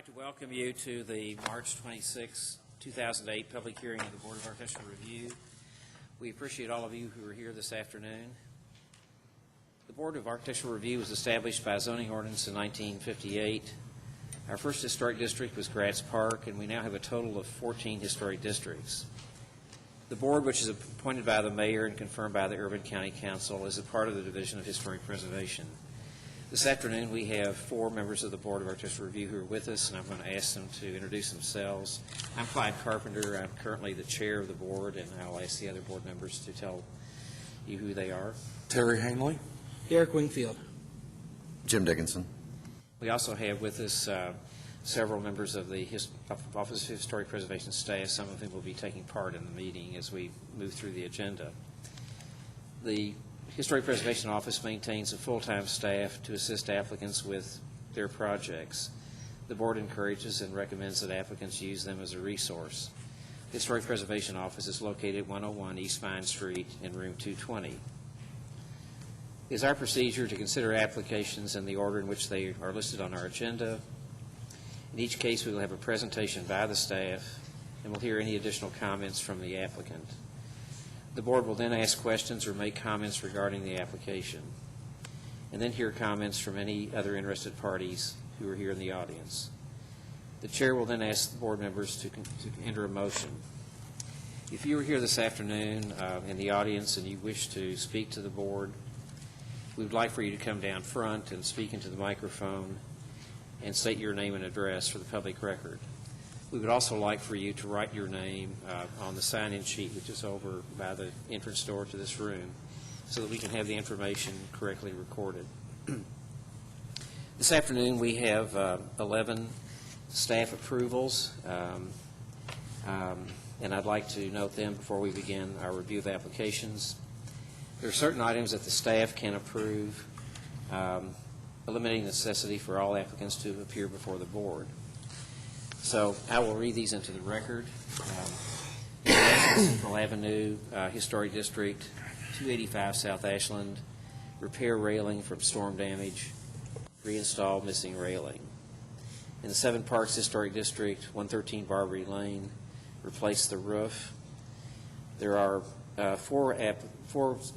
like to welcome you to the March 26, 2008 public hearing of the Board of Architectural Review. We appreciate all of you who are here this afternoon. The Board of Architectural Review was established by zoning ordinance in 1958. Our first historic district was Gratz Park, and we now have a total of 14 historic districts. The board, which is appointed by the mayor and confirmed by the Urban County Council, is a part of the Division of Historic Preservation. This afternoon, we have 4 members of the Board of Architectural Review who are with us, and I'm going to ask them to introduce themselves. I'm Clyde Carpenter. I'm currently the chair of the board, and I'll ask the other board members to tell you who they are. Terry Hanley. Derek Wingfield. Jim Dickinson. We also have with us several members of the Office of Historic Preservation staff, some of whom will be taking part in the meeting as we move through the agenda. The Historic Preservation Office maintains a full-time staff to assist applicants with their projects. The board encourages and recommends that applicants use them as a resource. The Historic Preservation Office is located at 101 East Vine Street in room 220. It is our procedure to consider applications in the order in which they are listed on our agenda. In each case, we will have a presentation by the staff, and we'll hear any additional comments from the applicant. The board will then ask questions or make comments regarding the application, and then hear comments from any other interested parties who are here in the audience. The chair will then ask the board members to enter a motion. If you are here this afternoon in the audience and you wish to speak to the board, we would like for you to come down front and speak into the microphone and state your name and address for the public record. We would also like for you to write your name on the sign-in sheet, which is over by the entrance door to this room, so that we can have the information correctly recorded. This afternoon, we have 11 staff approvals, and I'd like to note them before we begin our review of applications. There are certain items that the staff can approve, eliminating the necessity for all applicants to appear before the board. So I will read these into the record. Central Avenue, Historic District, 285 South Ashland, repair railing from storm damage, reinstall missing railing. In the Seven Parks Historic District, 113 Barbary Lane, replace the roof. There are 4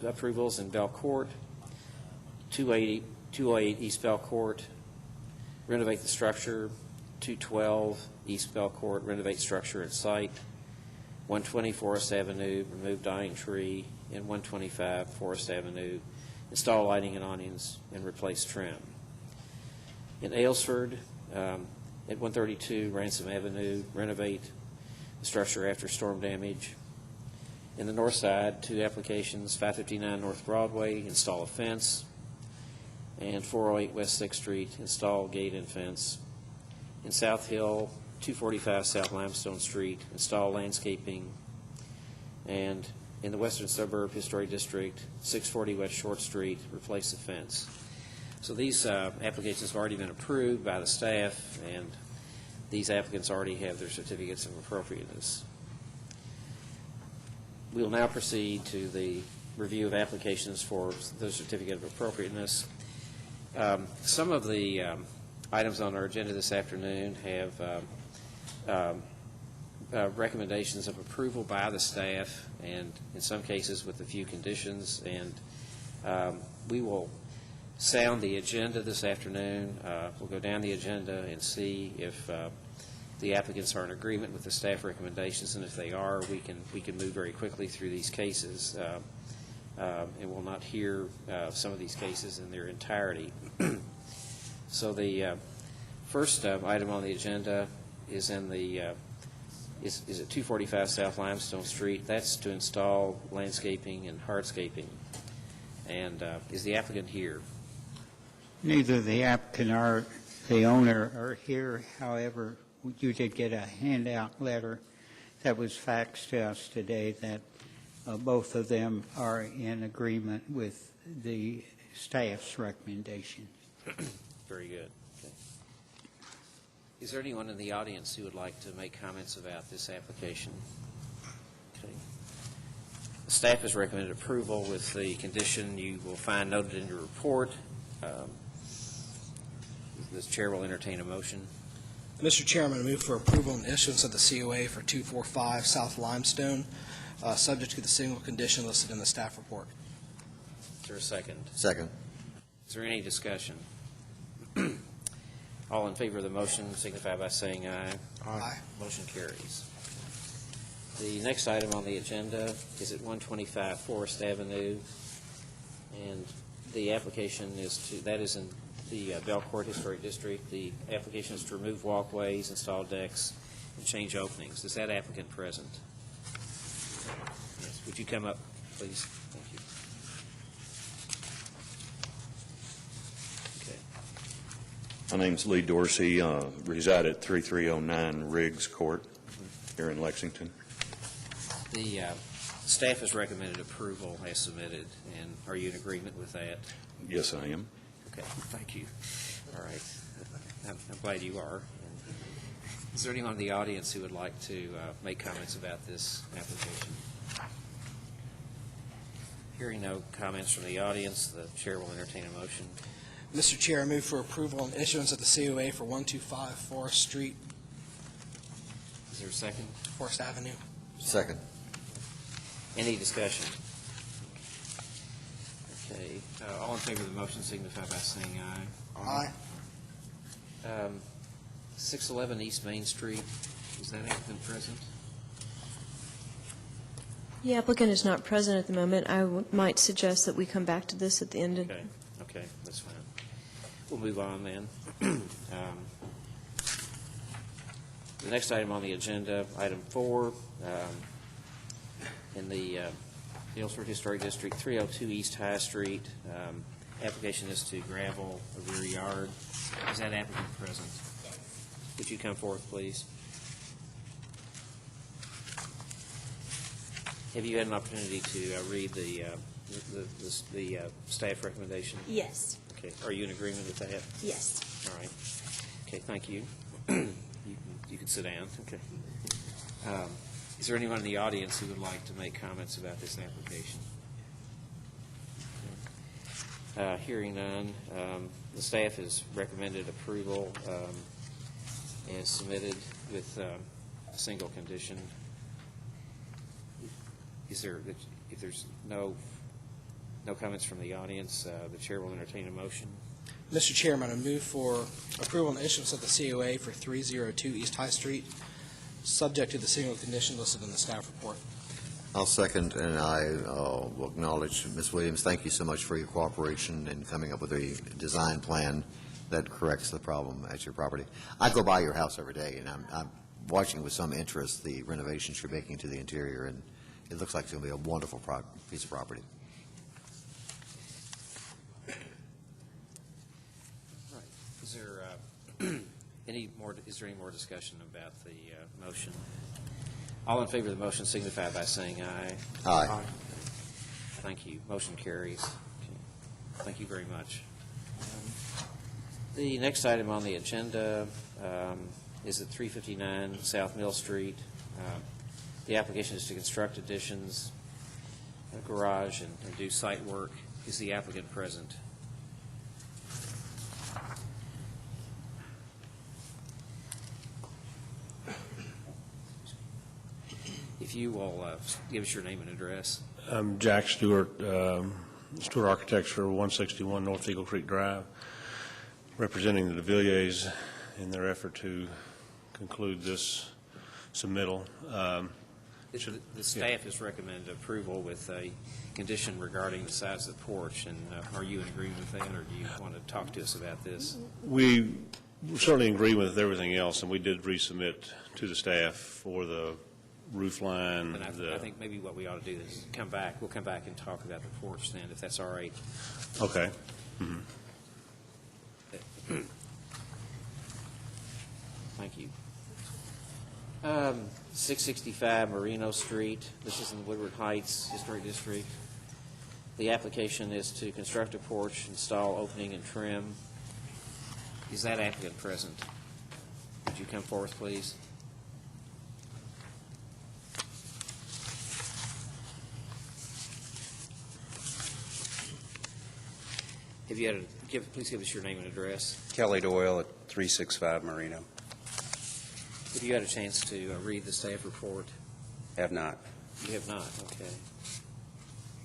approvals in Bell Court, 208 East Bell Court, renovate the structure, 212 East Bell Court, renovate structure at site, 120 Forest Avenue, remove dying tree, and 125 Forest Avenue, install lighting and awnings and replace trim. In Aylesford, at 132 Ransom Avenue, renovate the structure after storm damage. In the north side, 2 applications, 559 North Broadway, install a fence, and 408 West 6th Street, install gate and fence. In South Hill, 245 South Limestone Street, install landscaping. And in the Western Suburb Historic District, 640 West Short Street, replace the fence. So these applications have already been approved by the staff, and these applicants already have their certificates of appropriateness. We will now proceed to the review of applications for the certificate of appropriateness. Some of the items on our agenda this afternoon have recommendations of approval by the staff, and in some cases with a few conditions, and we will sound the agenda this afternoon. We'll go down the agenda and see if the applicants are in agreement with the staff recommendations, and if they are, we can move very quickly through these cases, and we'll not hear some of these cases in their entirety. So the first item on the agenda is in the is at 245 South Limestone Street. That's to install landscaping and hardscaping. And is the applicant here? Neither the applicant or the owner are here. However, you did get a handout letter that was faxed to us today that both of them are in agreement with the staff's recommendation. Very good. Okay. Is there anyone in the audience who would like to make comments about this application? Okay. The staff has recommended approval with the condition you will find noted in your report. The chair will entertain a motion. Mr. Chairman, I move for approval and issuance of the COA for 245 South Limestone, subject to the single condition listed in the staff report. Is there a second? Second. Is there any discussion? All in favor of the motion signify by saying aye. Aye. Motion carries. The next item on the agenda is at 125 Forest Avenue, and the application is that is in the Belcourt Historic District. The application is to remove walkways, install decks, and change openings. Is that applicant present? Yes. Would you come up, please? Thank you. My name's Lee Dorsey, reside at 3309 Riggs Court here in Lexington. The staff has recommended approval as submitted, and are you in agreement with that? Yes, I am. Okay, thank you. All right. I'm glad you are. Is there anyone in the audience who would like to make comments about this application? Hearing no comments from the audience, the chair will entertain a motion. Mr. Chair, I move for approval and issuance of the COA for 125 Forest Street, Is there a second? Forest Avenue. Second. Any discussion? Okay. All in favor of the motion signify by saying aye. Aye. 611 East Main Street, is that applicant present? The applicant is not present at the moment. I might suggest that we come back to this at the end of... Okay, that's fine. We'll move on then. The next item on the agenda, item 4, in the Galesburg Historic District, 302 East High Street. Application is to gravel a rear yard. Is that applicant present? Would you come forth, please? Have you had an opportunity to read the staff recommendation? Yes. Okay. Are you in agreement with that? Yes. All right. Okay, thank you. You can sit down. Okay. Is there anyone in the audience who would like to make comments about this application? Hearing none, the staff has recommended approval as submitted with a single condition. If there's no comments from the audience, the chair will entertain a motion. Mr. Chairman, I move for approval and issuance of the COA for 302 East High Street, subject to the single condition listed in the staff report. I'll second, and I will acknowledge, Ms. Williams, thank you so much for your cooperation in coming up with a design plan that corrects the problem at your property. I go by your house every day, and I'm watching with some interest the renovations you're making to the interior, and it looks like it's going to be a wonderful piece of property. Right. Is there any more discussion about the motion? All in favor of the motion signify by saying aye. Aye. Thank you. Motion carries. Okay. Thank you very much. The next item on the agenda is at 359 South Mill Street. The application is to construct additions, a garage, and do site work. Is the applicant present? If you will give us your name and address. I'm Jack Stewart, Stewart Architecture, 161 North Eagle Creek Drive, representing the de Villiers in their effort to conclude this submittal. The staff has recommended approval with a condition regarding the size of the porch, and are you in agreement with that, or do you want to talk to us about this? We certainly agree with everything else, and we did resubmit to the staff for the roof line. And I think maybe what we ought to do is we'll come back and talk about the porch then, if that's all right. Okay. Mm-hmm. Thank you. 665 Merino Street. This is in Woodward Heights Historic District. The application is to construct a porch, install opening and trim. Is that applicant present? Would you come forth, please? Please give us your name and address. Kelly Doyle at 365 Merino. Have you had a chance to read the staff report? Have not You have not, okay.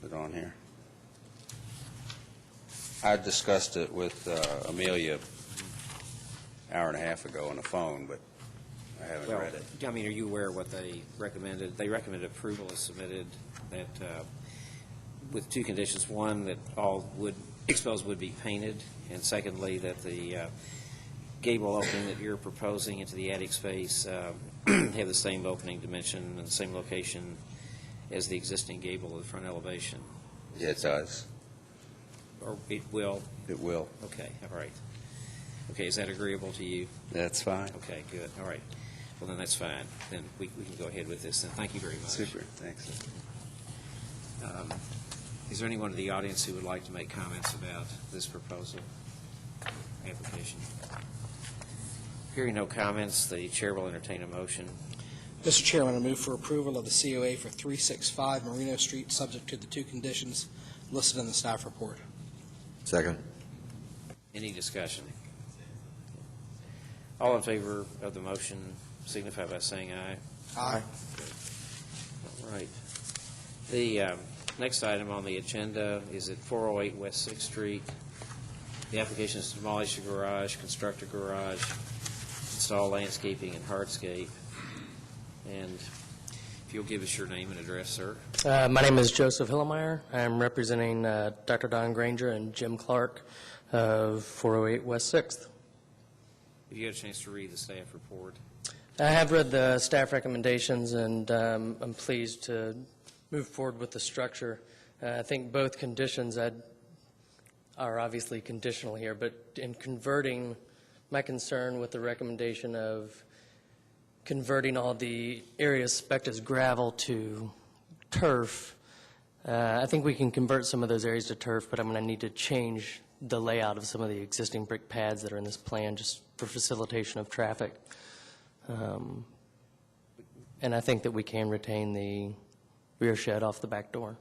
put on here. I discussed it with Amelia an hour and a half ago on the phone, but I haven't Well, read it. I mean, are you aware of what they recommended? They recommended approval is submitted that, with two conditions. One, that all wood, exposed wood be painted, and secondly, that the gable opening that you're proposing into the attic space have the same opening dimension and the same location as the existing gable of the front elevation. Yeah, it does. Or it will? It will. Okay, all right. Okay, is that agreeable to you? That's fine. Okay, good, all right. Well, then that's fine. Then we can go ahead with this, then. Thank you very much. Super, thanks. Is there anyone in the audience who would like to make comments about this proposal application? Hearing no comments, the chair will entertain a motion. Mr. Chairman, I move for approval of the COA for 365 Marino Street, subject to the two conditions listed in the staff report. Second. Any discussion? All in favor of the motion signify by saying aye. Aye. All right. The next item on the agenda is at 408 West 6th Street. The application is to demolish a garage, construct a garage, install landscaping and hardscape. And if you'll give us your name and address, sir. My name is Joseph Hillemeyer. I'm representing Dr. Don Granger and Jim Clark of 408 West 6th. Have you had a chance to read the staff report? I have read the staff recommendations, and I'm pleased to move forward with the structure. I think both conditions are obviously conditional here, but in converting, my concern with the recommendation of converting all the areas spec'd as gravel to turf, I think we can convert some of those areas to turf, but I'm going to need to change the layout of some of the existing brick pads that are in this plan just for facilitation of traffic. And I think that we can retain the rear shed off the back door.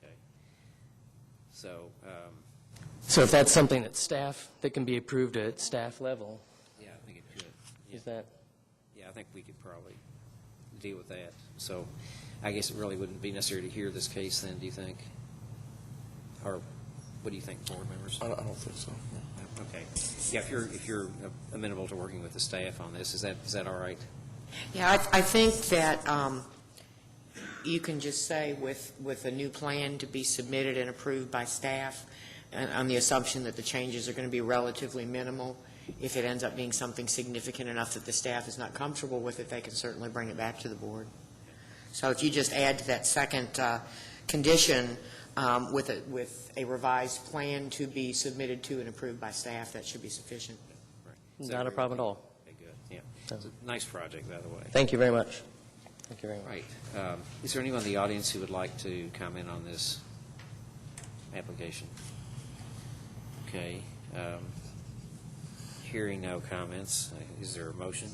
Okay. So, So if that's something that can be approved at staff level, yeah, I think it could. Yeah. is that? Yeah, I think we could probably deal with that. So I guess it really wouldn't be necessary to hear this case then, do you think? Or what do you think, board members? I don't think so. Okay. Yeah, if you're amenable to working with the staff on this, is that all right? Yeah, I think that you can just say with a new plan to be submitted and approved by staff, and on the assumption that the changes are going to be relatively minimal. If it ends up being something significant enough that the staff is not comfortable with it, they can certainly bring it back to the board. So if you just add to that second condition with a revised plan to be submitted to and approved by staff, that should be sufficient. Right. Is that Not a agree problem with at you? all. Okay, good. Yeah. It's a nice project, by the way. Thank you very much. Thank you very much. Right. Is there anyone in the audience who would like to comment on this application? Okay. Hearing no comments, is there a motion?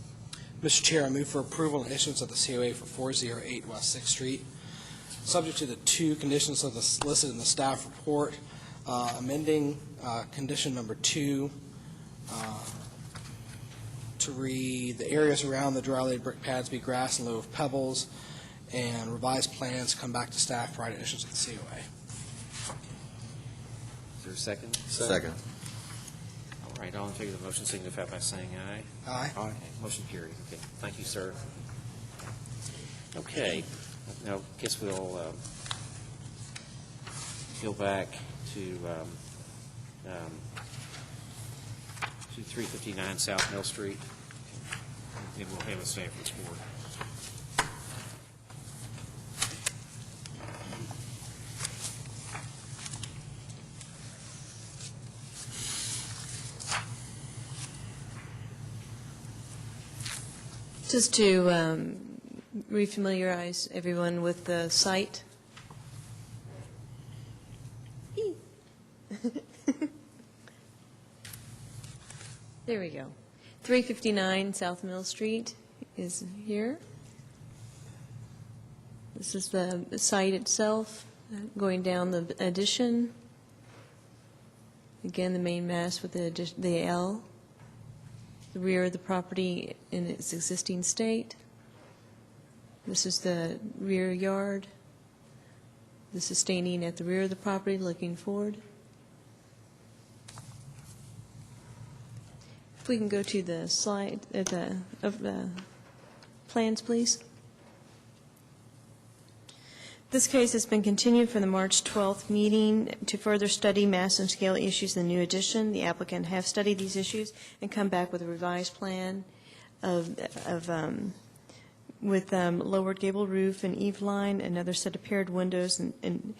Mr. Chair, I move for approval and issuance of the COA for 408 West 6th Street, subject to the two conditions listed in the staff report, amending condition number 2 to read, the areas around the dry-laid brick pads be grass in lieu of pebbles, and revised plans come back to staff prior to issuance of the COA. Is there a second? Second. All right, all in favor of the motion signify by saying aye. Aye. Okay, motion carried. Okay, thank you, sir. Okay, now, I guess we'll go back to 359 South Mill Street, and we'll have a staff report. Just to refamiliarize everyone with the site. There we go. 359 South Mill Street is here. This is the site itself, going down the addition. Again, the main mast with the L. the rear of the property in its existing state. This is the rear yard. This is standing at the rear of the property looking forward. If we can go to the slide of the plans, please. This case has been continued for the March 12th meeting to further study mass and scale issues in the new addition. The applicant have studied these issues and come back with a revised plan with lowered gable roof and eave line, another set of paired windows in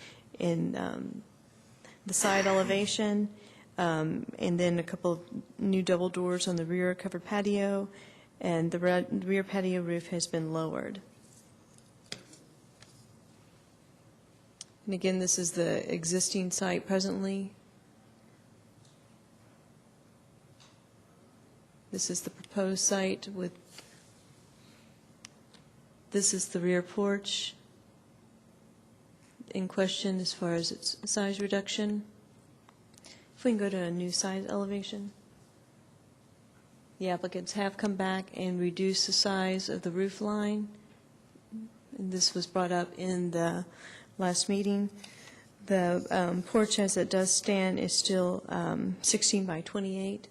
the side elevation, and then a couple of new double doors on the rear covered patio, and the rear patio roof has been lowered. And again, this is the existing site presently. This is the proposed site with, this is the rear porch in question as far as its size reduction. If we can go to a new side elevation. The applicants have come back and reduced the size of the roof line. And this was brought up in the last meeting. The porch as it does stand is still 16 by 28.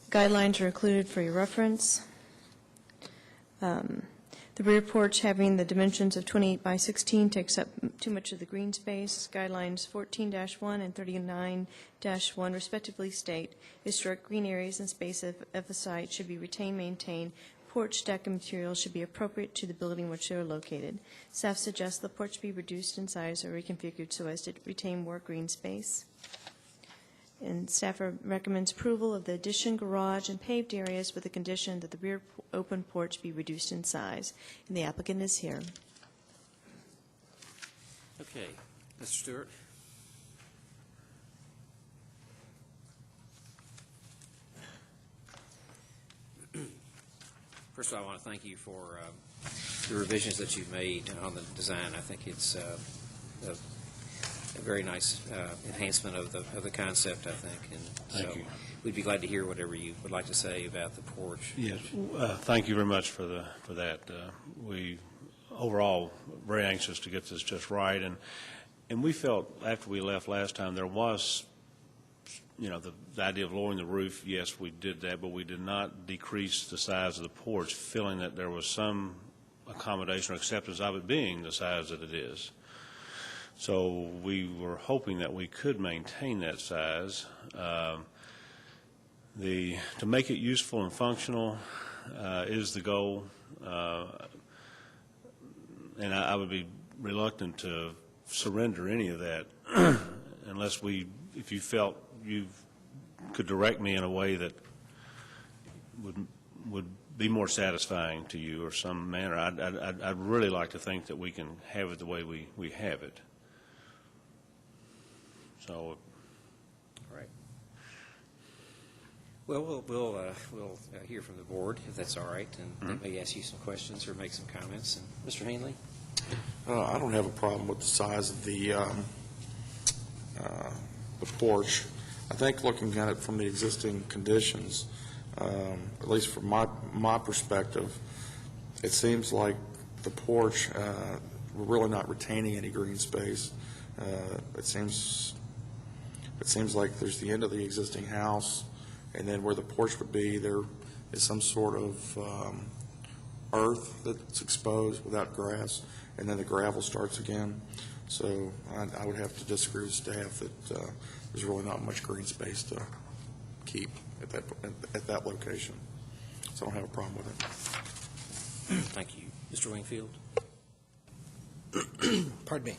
Guidelines are included for your reference. The rear porch, having the dimensions of 28 by 16, takes up too much of the green space. Guidelines 14-1 and 39-1 respectively state historic green areas and space of the site should be retained, maintained. Porch deck and materials should be appropriate to the building in which they are located. Staff suggests the porch be reduced in size or reconfigured so as to retain more green space. And staff recommends approval of the addition, garage, and paved areas with the condition that the rear open porch be reduced in size. And the applicant is here. Okay, Mr. Stewart? First of all, I want to thank you for the revisions that you've made on the design. I think it's a very nice enhancement of the concept, I think. And Thank you. We'd be glad to hear whatever you would like to say about the porch. Yes, thank you very much for that. We overall very anxious to get this just right, and we felt after we left last time there was, the idea of lowering the roof. Yes, we did that, but we did not decrease the size of the porch, feeling that there was some accommodation or acceptance of it being the size that it is. So we were hoping that we could maintain that size. To make it useful and functional is the goal, and I would be reluctant to surrender any of that unless if you felt you could direct me in a way that would be more satisfying to you or some manner. I'd really like to think that we can have it the way we have it. So. All right. Well, we'll hear from the board, if that's all right, and maybe ask you some questions or make some comments. And Mr. Hanley? I don't have a problem with the size of the porch. I think looking at it from the existing conditions, at least from my perspective, it seems like the porch, we're really not retaining any green space. It seems like there's the end of the existing house, and then where the porch would be, there is some sort of earth that's exposed without grass, and then the gravel starts again. So I would have to disagree with staff that there's really not much green space to keep at that location. So I don't have a problem with it. Thank you. Mr. Wingfield? Pardon me.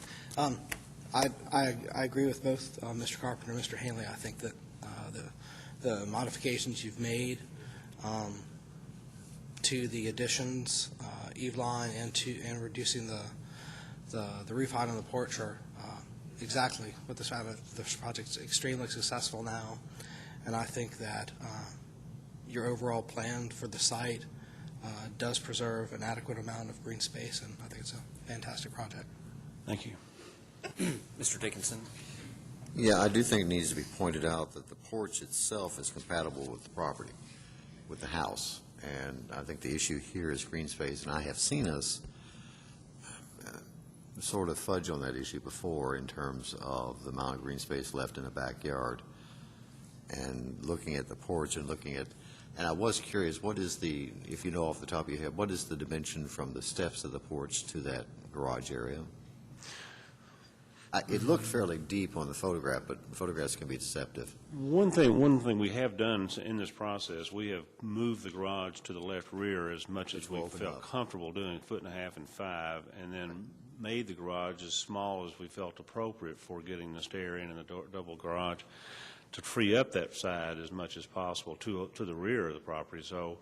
I agree with both Mr. Carpenter and Mr. Hanley. I think that the modifications you've made to the additions, eave line, and reducing the roof height on the porch are exactly what this project's extremely successful now. And I think that your overall plan for the site does preserve an adequate amount of green space, and I think it's a fantastic project. Thank you. Mr. Dickinson? Yeah, I do think it needs to be pointed out that the porch itself is compatible with the property, with the house. And I think the issue here is green space, and I have seen us sort of fudge on that issue before in terms of the amount of green space left in the backyard. And looking at the porch and and I was curious, what is the, if you know off the top of your head, what is the dimension from the steps of the porch to that garage area? It looked fairly deep on the photograph, but photographs can be deceptive. One thing we have done in this process, we have moved the garage to the left rear as much as we felt comfortable doing, 1.5 and 5, and then made the garage as small as we felt appropriate for getting the stair in and the double garage to free up that side as much as possible to the rear of the property. So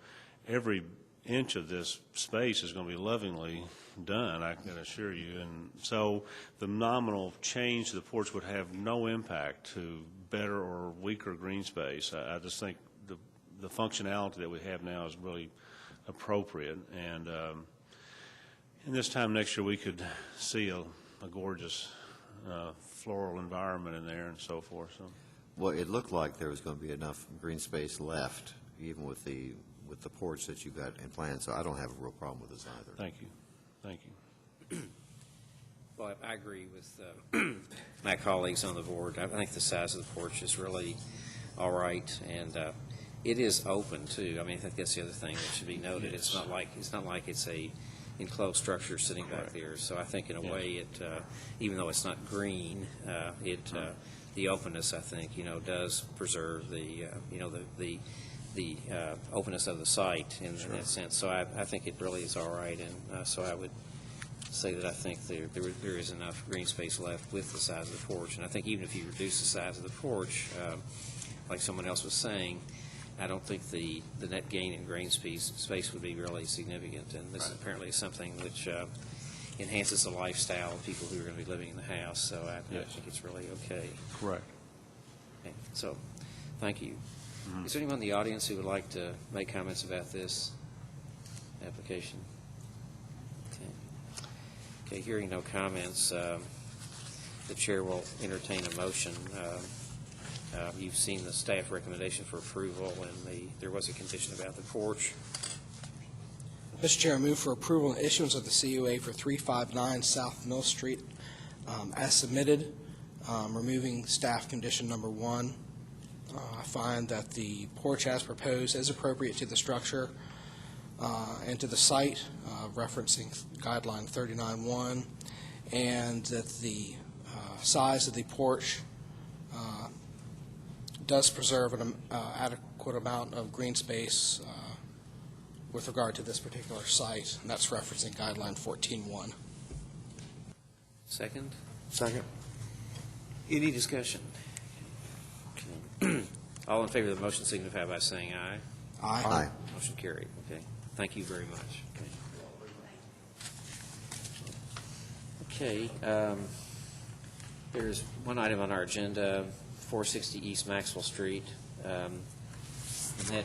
every inch of this space is going to be lovingly done, I can assure you. And so the nominal change to the porch would have no impact to better or weaker green space. I just think the functionality that we have now is really appropriate. And this time next year, we could see a gorgeous floral environment in there and so forth. So. Well, it looked like there was going to be enough green space left, even with the porch that you got in plan, so I don't have a real problem with this either. Thank you. Thank you. Well, I agree with my colleagues on the board. I think the size of the porch is really all right, and it is open too. I mean, I think that's the other thing that should be noted. It's not like it's a enclosed structure sitting back there. So I think in a way, it even though it's not green, the openness, I think, does preserve the openness of the site in that sense. So I think it really is all right, and so I would say that I think there is enough green space left with the size of the porch. And I think even if you reduce the size of the porch, like someone else was saying, I don't think the net gain in green space would be really significant. And this apparently is something which enhances the lifestyle of people who are going to be living in the house. So I think it's really okay. Correct. Okay. So thank you. Is there anyone in the audience who would like to make comments about this application? Okay, hearing no comments, the chair will entertain a motion. You've seen the staff recommendation for approval, and there was a condition about the porch. Mr. Chair, I move for approval and issuance of the CUA for 359 South Mill Street as submitted, removing staff condition number 1. I find that the porch as proposed is appropriate to the structure and to the site, referencing guideline 39.1, and that the size of the porch does preserve an adequate amount of green space with regard to this particular site, and that's referencing guideline 14.1. Second? Second. Any discussion? Okay. All in favor of the motion signify by saying aye. Aye. Motion carried. Okay. Thank you very much. Okay. There's one item on our agenda, 460 East Maxwell Street. And that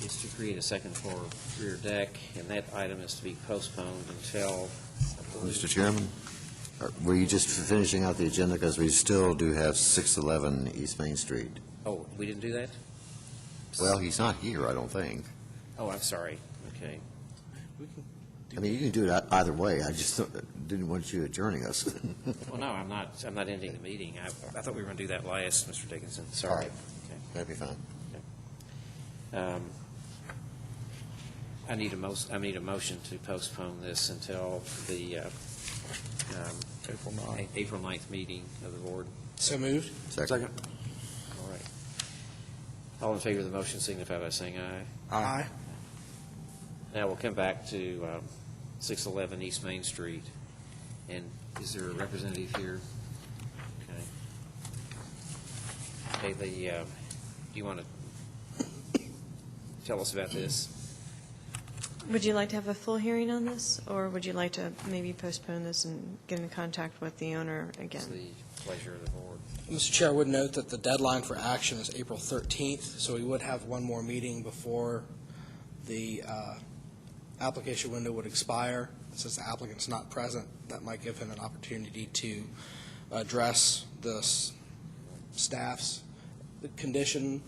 is to create a second floor rear deck, and that item is to be postponed until... Mr. Chairman, were you just finishing out the agenda? Because we still do have 611 East Main Street. Oh, we didn't do that? Well, he's not here, I don't think. Oh, I'm sorry. Okay. I mean, you can do it either way. I just didn't want you adjourning us. Well, no, I'm not ending the meeting. I thought we were going to do that last, Mr. Dickinson. Sorry. All right. Okay. That'd be fine. I need a motion to postpone this until the April 9th meeting of the board. So moved. Second. All right. All in favor of the motion signify by saying aye. Aye. Now we'll come back to 611 East Main Street. And is there a representative here? Okay. Okay, do you want to tell us about this? Would you like to have a full hearing on this, or would you like to maybe postpone this and get in contact with the owner again? It's the pleasure of the board. Mr. Chair, I would note that the deadline for action is April 13th, so we would have one more meeting before the application window would expire. Since the applicant's not present, that might give him an opportunity to address the staff's condition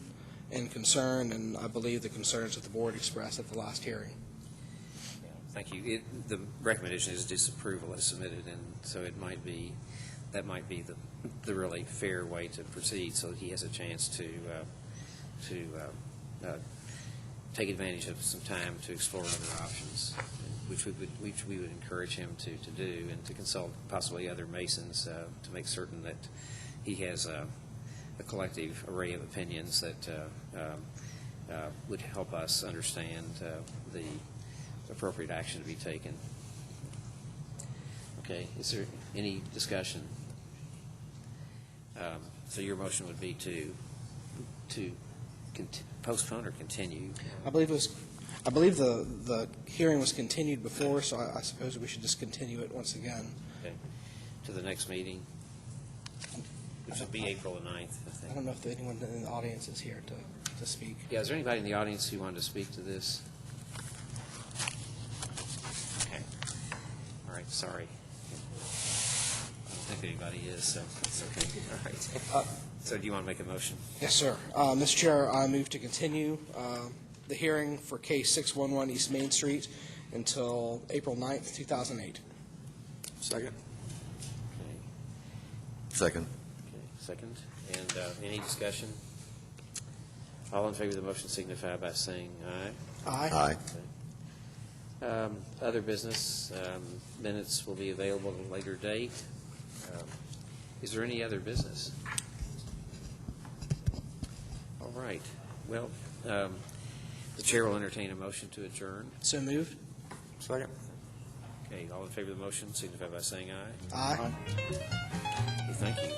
and concern, and I believe the concerns that the board expressed at the last hearing. Thank you. The recommendation is disapproval as submitted, and so that might be the really fair way to proceed, so that he has a chance to take advantage of some time to explore other options, which we would encourage him to do, and to consult possibly other masons to make certain that he has a collective array of opinions that would help us understand the appropriate action to be taken. Okay, is there any discussion? So your motion would be to postpone or continue? I believe the hearing was continued before, so I suppose we should just continue it once again. Okay. To the next meeting, which would be April the 9th, I I think. don't know if anyone in the audience is here to speak. Yeah, is there anybody in the audience who wanted to speak to this? Okay. All right, sorry. I don't think anybody is, so it's okay. All right. So do you want to make a motion? Yes, sir. Mr. Chair, I move to continue the hearing for case 611 East Main Street until April 9th, 2008. Second. Okay. Second. Okay, second. And any discussion? All in favor of the motion signify by saying aye. Aye. Aye. Other business, minutes will be available at a later date. Is there any other business? All right. Well, the chair will entertain a motion to adjourn. So moved. Second. Okay, all in favor of the motion signify by saying aye. Aye. Okay, thank you.